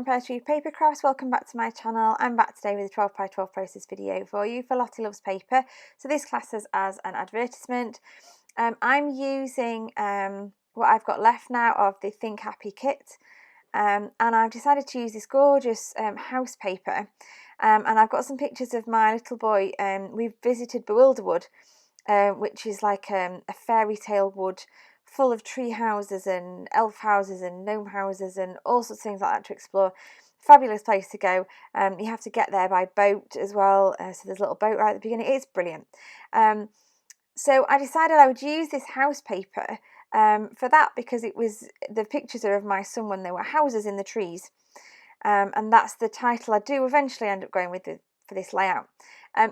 Pear-Tree Paper Crafts. Welcome back to my channel. I'm back today with a 12 by 12 process video for you for Lottie Loves Paper. So this classes as an advertisement. I'm using what I've got left now of the Think Happy kit, and I've decided to use this gorgeous house paper, and I've got some pictures of my little boy. We've visited Bewilderwood, which is like a fairy tale wood full of tree houses and elf houses and gnome houses and all sorts of things like that to explore. Fabulous place to go. You have to get there by boat as well, so there's a little boat right at the beginning. It's brilliant. So I decided I would use this house paper for that, because it was the pictures are of my son when there were houses in the trees, and that's the title I do eventually end up going with for this layout.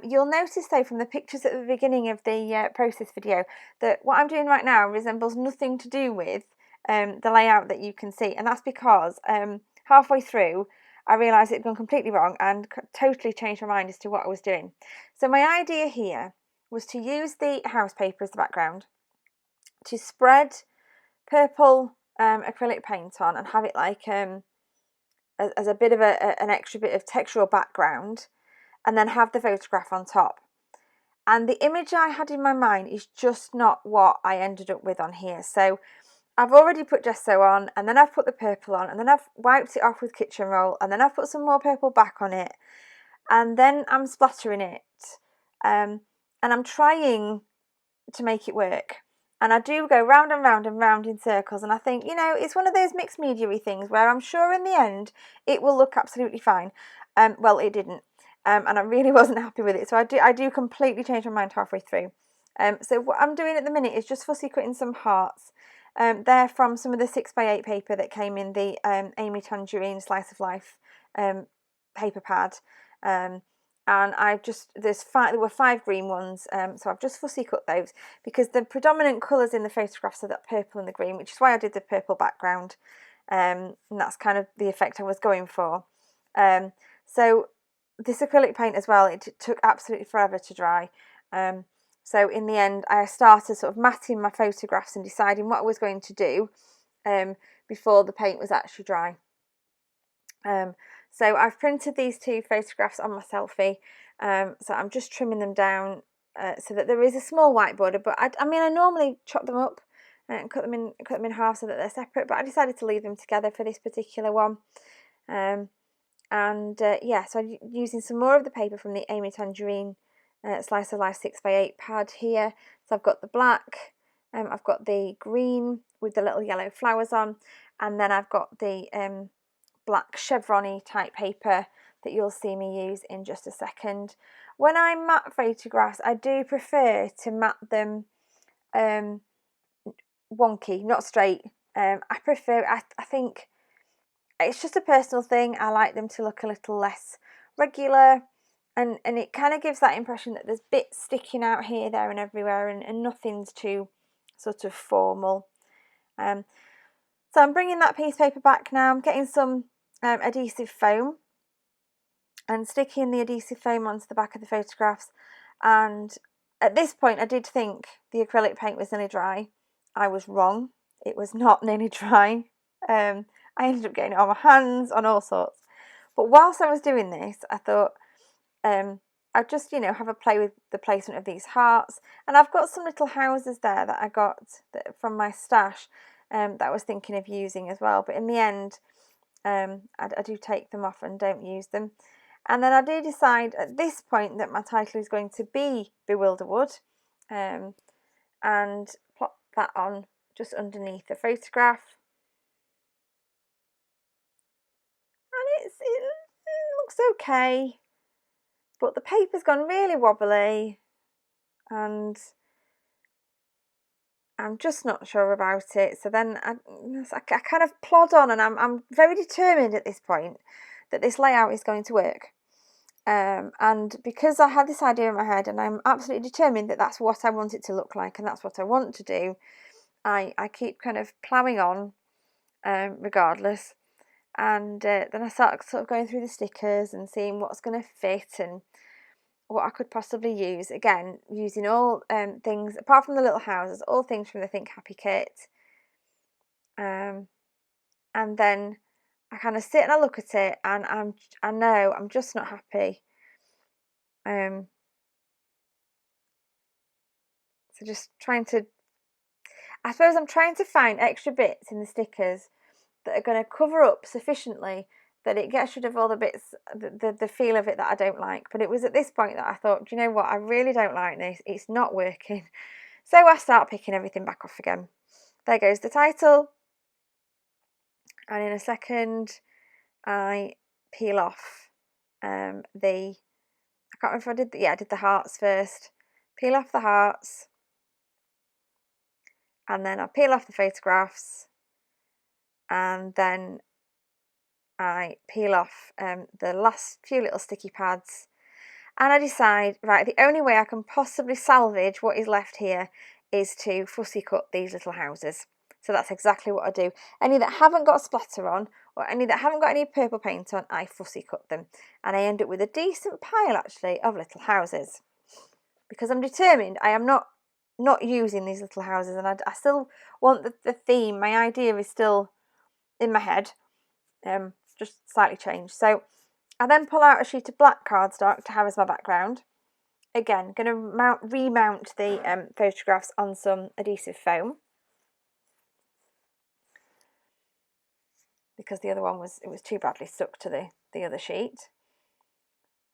You'll notice though from the pictures at the beginning of the process video that what I'm doing right now resembles nothing to do with the layout that you can see, and that's because halfway through I realised it had gone completely wrong and totally changed my mind as to what I was doing. So my idea here was to use the house paper as the background, to spread purple acrylic paint on and have it like as a bit of an extra bit of textural background, and then have the photograph on top. And the image I had in my mind is just not what I ended up with on here. So I've already put gesso on, and then I've put the purple on, and then I've wiped it off with kitchen roll, and then I've put some more purple back on it, and then I'm splattering it, and I'm trying to make it work. And I do go round and round and round in circles, and I think, you know, it's one of those mixed media-y things where I'm sure in the end it will look absolutely fine. Well, it didn't. And I really wasn't happy with it, so I do completely change my mind halfway through. So what I'm doing at the minute is just fussy cutting some hearts. They're from some of the 6x8 paper that came in the Amy Tangerine Slice of Life paper pad, and there were 5 green ones, so I've just fussy cut those because the predominant colours in the photographs are that purple and the green, which is why I did the purple background, and that's kind of the effect I was going for. So this acrylic paint as well, it took absolutely forever to dry. So in the end, I started sort of matting my photographs and deciding what I was going to do before the paint was actually dry. So I've printed these 2 photographs on my selfie. So I'm just trimming them down so that there is a small white border. But I mean, I normally chop them up and cut them in half so that they're separate. But I decided to leave them together for this particular one. Yeah, so I'm using some more of the paper from the Amy Tangerine Slice of Life 6x8 pad here. So I've got the black, I've got the green with the little yellow flowers on, and then I've got the black chevron-y type paper that you'll see me use in just a second. When I mat photographs, I do prefer to mat them wonky, not straight. I think it's just a personal thing. I like them to look a little less regular, and it kind of gives that impression that there's bits sticking out here, there and everywhere, and nothing's too sort of formal. So I'm bringing that piece of paper back now. I'm getting some adhesive foam and sticking the adhesive foam onto the back of the photographs, and at this point I did think the acrylic paint was nearly dry. I was wrong. It was not nearly dry. I ended up getting it on my hands, on all sorts. But whilst I was doing this, I thought I'd just, you know, have a play with the placement of these hearts. And I've got some little houses there that I got from my stash that I was thinking of using as well. But in the end, I do take them off and don't use them. And then I do decide at this point that my title is going to be Bewilderwood, and plop that on just underneath the photograph. It looks okay, but the paper's gone really wobbly and I'm just not sure about it. So then I kind of plod on, and I'm very determined at this point that this layout is going to work. And because I had this idea in my head and I'm absolutely determined that that's what I want it to look like and that's what I want to do, I keep kind of ploughing on regardless. And then I start sort of going through the stickers and seeing what's going to fit and what I could possibly use. Again, using all things, apart from the little houses, all things from the Think Happy kit. And then I kind of sit and I look at it, and I know I'm just not happy. So just trying to, I suppose I'm trying to find extra bits in the stickers that are going to cover up sufficiently that it gets rid of all the bits, the feel of it that I don't like. But it was at this point that I thought, do you know what, I really don't like this, it's not working. So I start picking everything back off again. There goes the title, and in a second I peel off I can't remember if I did I did the hearts first. Peel off the hearts, and then I peel off the photographs, and then I peel off the last few little sticky pads, and I decide, right, the only way I can possibly salvage what is left here is to fussy cut these little houses. So that's exactly what I do. Any that haven't got a splatter on, or any that haven't got any purple paint on, I fussy cut them. And I end up with a decent pile, actually, of little houses. Because I'm determined, I am not using these little houses, and I still want the theme, my idea is still in my head, just slightly changed. So I then pull out a sheet of black cardstock to have as my background. Again, going to remount the photographs on some adhesive foam, because the other one was too badly stuck to the other sheet.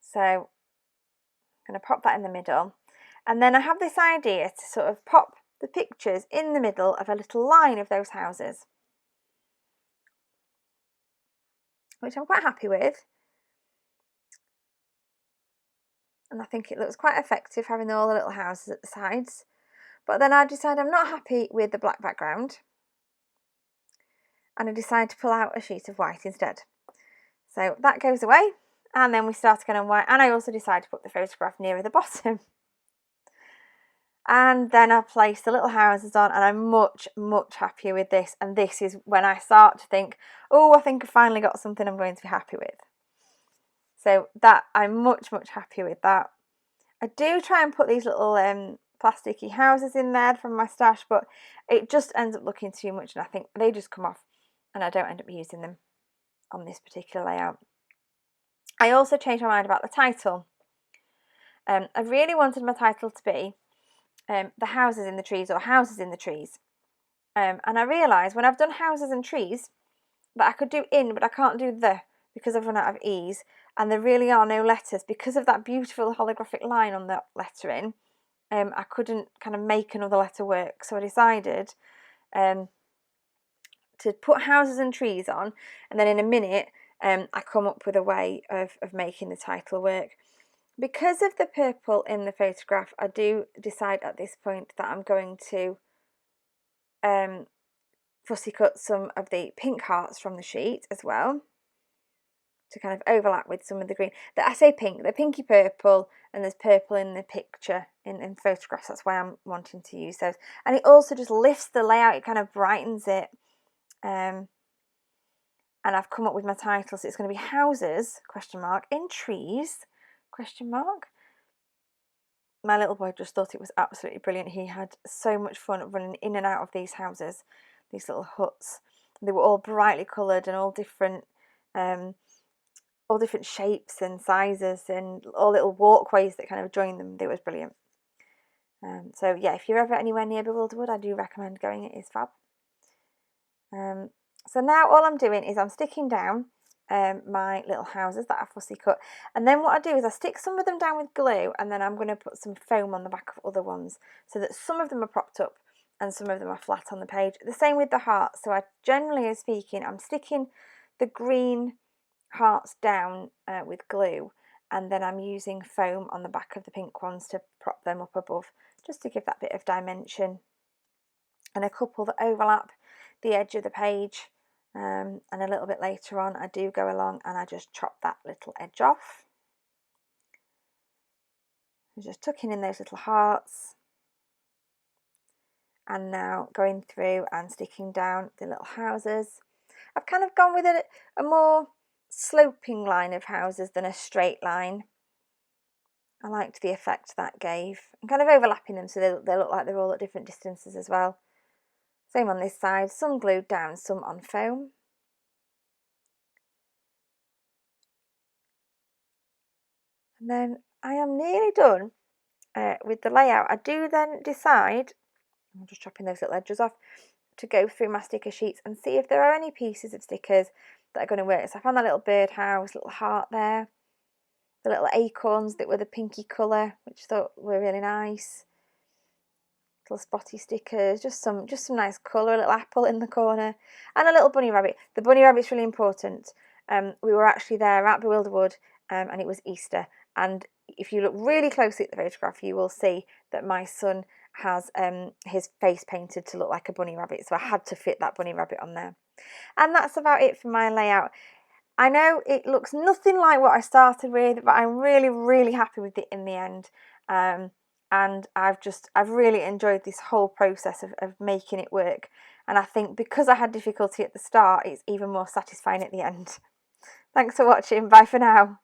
So I'm going to pop that in the middle, and then I have this idea to sort of pop the pictures in the middle of a little line of those houses, which I'm quite happy with, and I think it looks quite effective having all the little houses at the sides. But then I decide I'm not happy with the black background, and I decide to pull out a sheet of white instead. So that goes away, and then we start again on white, and I also decide to put the photograph nearer the bottom. And then I place the little houses on, and I'm much, much happier with this. And this is when I start to think, oh, I think I finally got something I'm going to be happy with. So that, I'm much, much happier with that. I do try and put these little plasticky houses in there from my stash, but it just ends up looking too much, and I think they just come off, and I don't end up using them on this particular layout. I also changed my mind about the title. I really wanted my title to be the houses in the trees, or houses in the trees. And I realised when I've done houses and trees that I could do in, but I can't do the, because I've run out of E's, and there really are no letters because of that beautiful holographic line on the lettering. I couldn't kind of make another letter work, so I decided to put houses and trees on, and then in a minute I come up with a way of making the title work. Because of the purple in the photograph, I do decide at this point that I'm going to fussy cut some of the pink hearts from the sheet as well, to kind of overlap with some of the green. I say pink, they're pinky purple, and there's purple in the picture, in photographs. That's why I'm wanting to use those. And it also just lifts the layout, it kind of brightens it. And I've come up with my title, so it's going to be houses, in trees, My little boy just thought it was absolutely brilliant. He had so much fun running in and out of these houses, these little huts. They were all brightly coloured and all different shapes and sizes, and all little walkways that kind of join them. It was brilliant. So yeah, if you're ever anywhere near Bewilderwood, I do recommend going. It is fab. So now all I'm doing is I'm sticking down my little houses that I fussy cut, and then what I do is I stick some of them down with glue, and then I'm going to put some foam on the back of other ones so that some of them are propped up and some of them are flat on the page. The same with the hearts. So I generally speaking, I'm sticking the green hearts down with glue, and then I'm using foam on the back of the pink ones to prop them up above, just to give that bit of dimension, and a couple that overlap the edge of the page. And a little bit later on I do go along and I just chop that little edge off. I'm just tucking in those little hearts, and now going through and sticking down the little houses. I've kind of gone with a more sloping line of houses than a straight line. I liked the effect that gave, and kind of overlapping them so they look like they're all at different distances as well. Same on this side, some glued down, some on foam. And then I am nearly done with the layout. I do then decide, I'm just chopping those little edges off, to go through my sticker sheets and see if there are any pieces of stickers that are going to work. So I found that little birdhouse, little heart there, the little acorns that were the pinky colour, which I thought were really nice. Little spotty stickers, just some nice colour, a little apple in the corner, and a little bunny rabbit. The bunny rabbit's really important. We were actually there at Bewilderwood, and it was Easter, and if you look really closely at the photograph, you will see that my son has his face painted to look like a bunny rabbit, so I had to fit that bunny rabbit on there. And that's about it for my layout. I know it looks nothing like what I started with, but I'm really happy with it in the end. And I've really enjoyed this whole process of making it work. And I think because I had difficulty at the start, it's even more satisfying at the end. Thanks for watching. Bye for now.